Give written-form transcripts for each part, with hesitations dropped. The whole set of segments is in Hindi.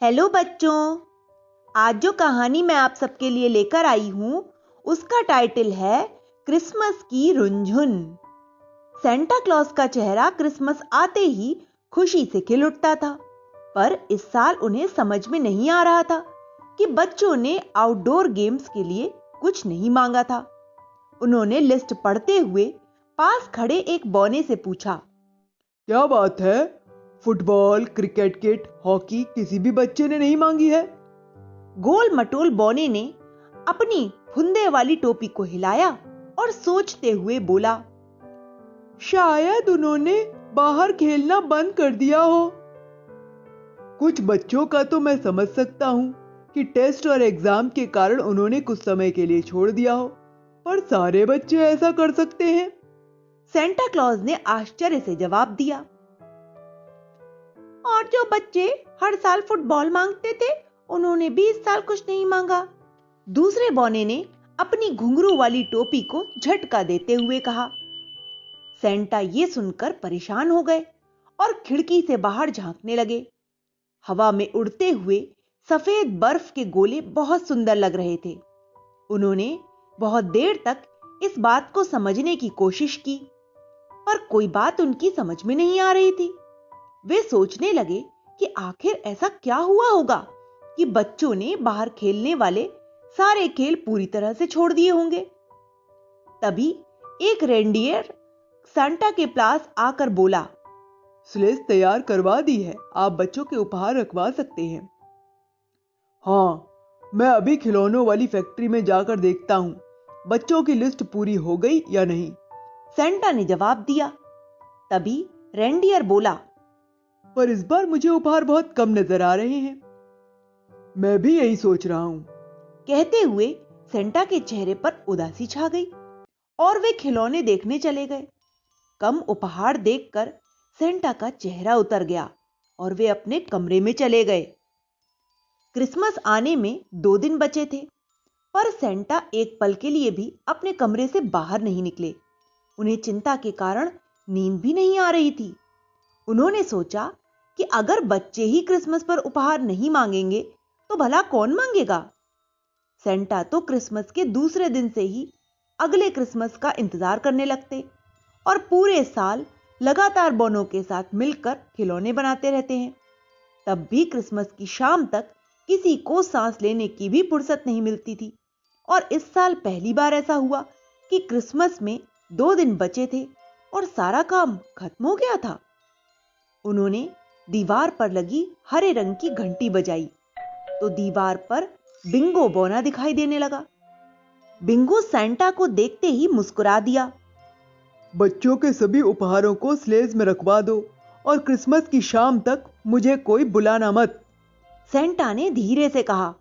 हेलो बच्चों। आज जो कहानी मैं आप सबके लिए लेकर आई हूं उसका टाइटल है क्रिसमस की रुंझुन। सेंटा क्लॉज का चेहरा क्रिसमस आते ही खुशी से खिल उठता था, पर इस साल उन्हें समझ में नहीं आ रहा था कि बच्चों ने आउटडोर गेम्स के लिए कुछ नहीं मांगा था। उन्होंने लिस्ट पढ़ते हुए पास खड़े एक बौने से पूछा, क्या बात है? फुटबॉल, क्रिकेट किट, हॉकी किसी भी बच्चे ने नहीं मांगी है? गोल मटोल बौने ने अपनी फुंदे वाली टोपी को हिलाया और सोचते हुए बोला, शायद उन्होंने बाहर खेलना बंद कर दिया हो। कुछ बच्चों का तो मैं समझ सकता हूँ कि टेस्ट और एग्जाम के कारण उन्होंने कुछ समय के लिए छोड़ दिया हो, पर सारे बच्चे ऐसा कर सकते हैं? सेंटा क्लॉज ने आश्चर्य से जवाब दिया, और जो बच्चे हर साल फुटबॉल मांगते थे उन्होंने भी इस साल कुछ नहीं मांगा। दूसरे बौने ने अपनी घुंघरू वाली टोपी को झटका देते हुए कहा। सेंटा ये सुनकर परेशान हो गए और खिड़की से बाहर झांकने लगे। हवा में उड़ते हुए सफेद बर्फ के गोले बहुत सुंदर लग रहे थे। उन्होंने बहुत देर तक इस बात को समझने की कोशिश की, पर कोई बात उनकी समझ में नहीं आ रही थी। वे सोचने लगे कि आखिर ऐसा क्या हुआ होगा कि बच्चों ने बाहर खेलने वाले सारे खेल पूरी तरह से छोड़ दिए होंगे। तभी एक रेंडियर सांता के पास आकर बोला, स्लेज तैयार करवा दी है, आप बच्चों के उपहार रखवा सकते हैं। हाँ, मैं अभी खिलौनों वाली फैक्ट्री में जाकर देखता हूँ बच्चों की लिस्ट पूरी हो गई या नहीं। सेंटा ने जवाब दिया। तभी रेंडियर बोला, पर इस बार मुझे उपहार बहुत कम नजर आ रहे हैं। मैं भी यही सोच रहा हूँ। कहते हुए सेंटा के चेहरे पर उदासी छा गई और वे खिलौने देखने चले गए। कम उपहार देखकर सेंटा का चेहरा उतर गया और वे अपने कमरे में चले गए। क्रिसमस आने में 2 दिन बचे थे, पर सेंटा एक पल के लिए भी अपने कमरे से बाहर नहीं निकले। उन्हें चिंता के कारण नींद भी नहीं आ रही थी। उन्होंने सोचा कि अगर बच्चे ही क्रिसमस पर उपहार नहीं मांगेंगे तो भला कौन मांगेगा। सेंटा तो क्रिसमस के दूसरे दिन से ही अगले क्रिसमस का इंतजार करने लगते और पूरे साल लगातार बोनों के साथ मिलकर खिलौने बनाते रहते हैं। तब भी क्रिसमस की शाम तक किसी को सांस लेने की भी फुर्सत नहीं मिलती थी, और इस साल पहली बार ऐसा हुआ कि क्रिसमस में 2 दिन बचे थे और सारा काम खत्म हो गया था। उन्होंने दीवार पर लगी हरे रंग की घंटी बजाई तो दीवार पर बिंगो बौना दिखाई देने लगा। बिंगो सेंटा को देखते ही मुस्कुरा दिया। बच्चों के सभी उपहारों को स्लेज में रखवा दो और क्रिसमस की शाम तक मुझे कोई बुलाना मत। सेंटा ने धीरे से कहा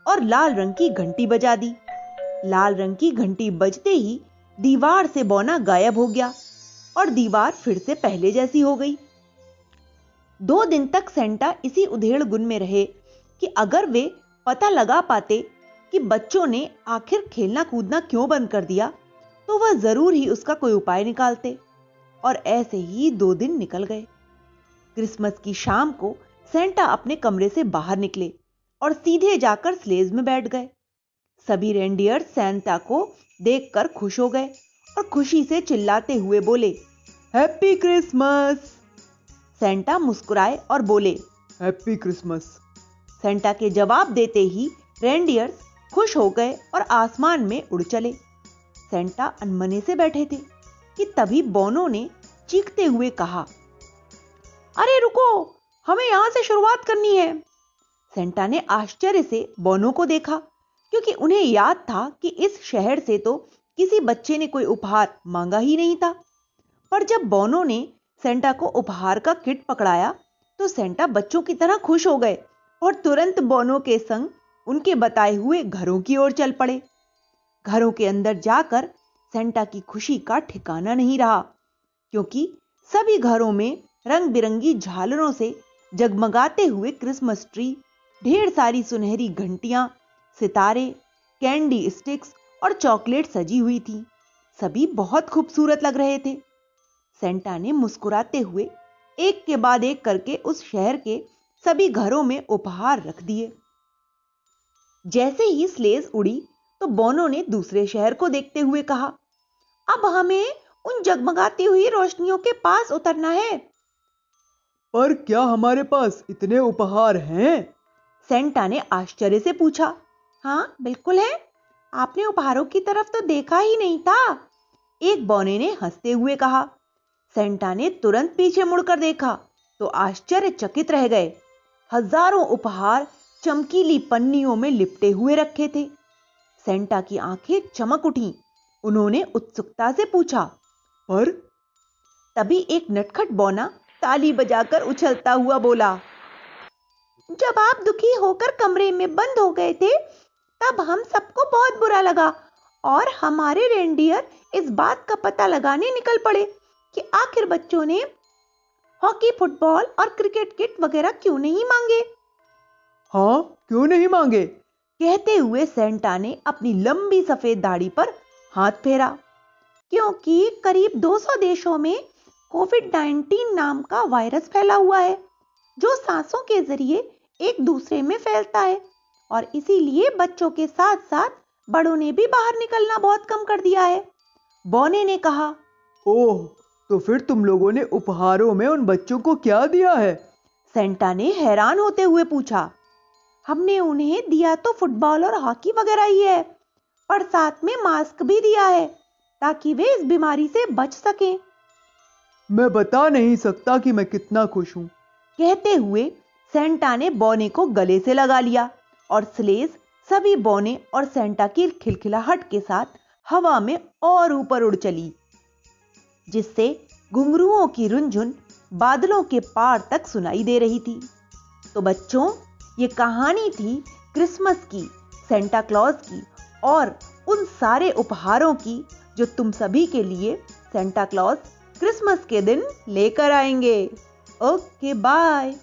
और लाल रंग की घंटी बजा दी। लाल रंग की घंटी बजते ही दीवार से बौना गायब हो गया और दीवार फिर से पहले जैसी हो गई। 2 दिन तक सेंटा इसी उधेड़ गुन में रहे कि अगर वे पता लगा पाते कि बच्चों ने आखिर खेलना कूदना क्यों बंद कर दिया तो वह जरूर ही उसका कोई उपाय निकालते। और ऐसे ही 2 दिन निकल गए। क्रिसमस की शाम को सेंटा अपने कमरे से बाहर निकले और सीधे जाकर स्लेज में बैठ गए। सभी रेंडियर सेंटा को देखकर खुश हो गए और खुशी से चिल्लाते हुए बोले, हैप्पी क्रिसमस। सेंटा मुस्कुराए और बोले, हैप्पी क्रिसमस। सेंटा के जवाब देते ही रेंडियर्स खुश हो गए और आसमान में उड़ चले। सेंटा अनमने से बैठे थे कि तभी बोनो ने चीखते हुए कहा, अरे रुको, हमें यहां से शुरुआत करनी है। सेंटा ने आश्चर्य से बोनो को देखा, क्योंकि उन्हें याद था कि इस शहर से तो किसी बच्चे ने कोई उपहार मांगा ही नहीं था। पर जब बोनो ने सेंटा को उपहार का किट पकड़ाया तो सेंटा बच्चों की तरह खुश हो गए और तुरंत बोनो के संग उनके बताए हुए घरों की ओर चल पड़े। घरों के अंदर जाकर सेंटा की खुशी का ठिकाना नहीं रहा, क्योंकि सभी घरों में रंग बिरंगी झालरों से जगमगाते हुए क्रिसमस ट्री, ढेर सारी सुनहरी घंटियां, सितारे, कैंडी स्टिक्स और चॉकलेट सजी हुई थी। सभी बहुत खूबसूरत लग रहे थे। सेंटा ने मुस्कुराते हुए एक के बाद एक करके उस शहर के सभी घरों में उपहार रख दिए। जैसे ही स्लेज उड़ी तो बोनो ने दूसरे शहर को देखते हुए कहा, अब हमें उन जगमगाती हुई रोशनियों के पास उतरना है। पर क्या हमारे पास इतने उपहार हैं? सेंटा ने आश्चर्य से पूछा। हाँ बिल्कुल है, आपने उपहारों की तरफ तो देखा ही नहीं था, एक बौने ने हंसते हुए कहा। सेंटा ने तुरंत पीछे मुड़कर देखा तो आश्चर्यचकित रह गए। हजारों उपहार चमकीली पन्नियों में लिपटे हुए रखे थे। सेंटा की आंखें चमक उठीं। उन्होंने उत्सुकता से पूछा, पर? तभी एक नटखट बौना ताली बजाकर उछलता हुआ बोला, जब आप दुखी होकर कमरे में बंद हो गए थे तब हम सबको बहुत बुरा लगा और हमारे रेंडियर इस बात का पता लगाने निकल पड़े कि आखिर बच्चों ने हॉकी, फुटबॉल और क्रिकेट किट वगैरह क्यों नहीं मांगे। हाँ, क्यों नहीं मांगे? कहते हुए सेंटा ने अपनी लंबी सफेद दाढ़ी पर हाथ फेरा। क्योंकि करीब 200 देशों में कोविड-19 नाम का वायरस फैला हुआ है जो सांसों के जरिए एक दूसरे में फैलता है और इसीलिए बच्चों के साथ साथ बड़ों ने भी बाहर निकलना बहुत कम कर दिया है, बौने ने कहा। ओह, तो फिर तुम लोगों ने उपहारों में उन बच्चों को क्या दिया है? सेंटा ने हैरान होते हुए पूछा। हमने उन्हें दिया तो फुटबॉल और हॉकी वगैरह ही है, पर साथ में मास्क भी दिया है ताकि वे इस बीमारी से बच सकें। मैं बता नहीं सकता कि मैं कितना खुश हूं। कहते हुए सेंटा ने बौने को गले से लगा लिया और स्लेज सभी बौने और सेंटा की खिलखिलाहट के साथ हवा में और ऊपर उड़ चली, जिससे घुंघरुओं की रुनझुन बादलों के पार तक सुनाई दे रही थी। तो बच्चों, ये कहानी थी क्रिसमस की, सेंटा क्लॉज की और उन सारे उपहारों की जो तुम सभी के लिए सेंटा क्लॉज क्रिसमस के दिन लेकर आएंगे। Okay, bye.